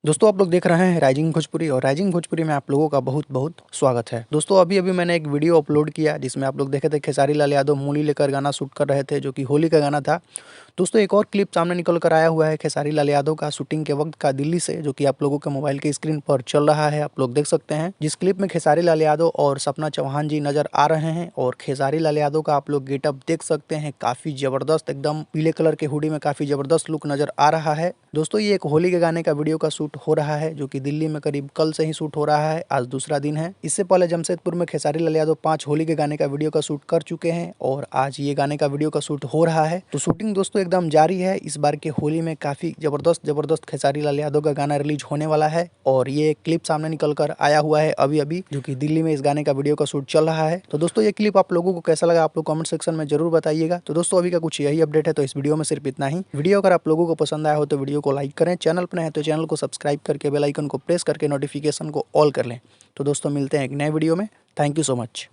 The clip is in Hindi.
दोस्तों आप लोग देख रहे हैं राइजिंग भोजपुरी और राइजिंग भोजपुरी में आप लोगों का बहुत बहुत स्वागत है। दोस्तों अभी अभी मैंने एक वीडियो अपलोड किया जिसमें आप लोग देखे थे खेसारी लाल यादव मूली लेकर गाना शूट कर रहे थे जो कि होली का गाना था। दोस्तों एक और क्लिप सामने निकल कर आया हुआ है खेसारी लाल यादव का शूटिंग के वक्त का दिल्ली से, जो कि आप लोगों के मोबाइल के स्क्रीन पर चल रहा है। आप लोग देख सकते हैं जिस क्लिप में खेसारी लाल यादव और सपना चौहान जी नजर आ रहे हैं और खेसारी लाल यादव का आप लोग गेटअप देख सकते हैं, काफी जबरदस्त, एकदम पीले कलर के हुडी में काफी जबरदस्त लुक नजर आ रहा है। दोस्तों ये एक होली के गाने का वीडियो का शूट हो रहा है जो कि दिल्ली में करीब कल से ही शूट हो रहा है। आज दूसरा दिन है। इससे पहले जमशेदपुर में खेसारी लाल यादव 5 होली के गाने का वीडियो का शूट कर चुके हैं और आज ये गाने का वीडियो का शूट हो रहा है। तो शूटिंग दोस्तों एकदम जारी है। इस बार के होली में काफी जबरदस्त खेसारी लाल यादव का गाना रिलीज होने वाला है और ये क्लिप सामने निकल कर आया हुआ है अभी अभी, जो कि दिल्ली में इस गाने का वीडियो का शूट चल रहा है। तो दोस्तों ये क्लिप आप लोगों को कैसा लगा आप लोग कमेंट सेक्शन में जरूर बताइएगा। तो दोस्तों अभी का कुछ यही अपडेट है। तो इस वीडियो में सिर्फ इतना ही। वीडियो अगर आप लोगों को पसंद आया हो तो वीडियो को लाइक करें, चैनल पर है तो चैनल को सब्सक्राइब करके बेल आइकन को प्रेस करके नोटिफिकेशन को ऑल कर लें। तो दोस्तों मिलते हैं एक नए वीडियो में। Thank you so much.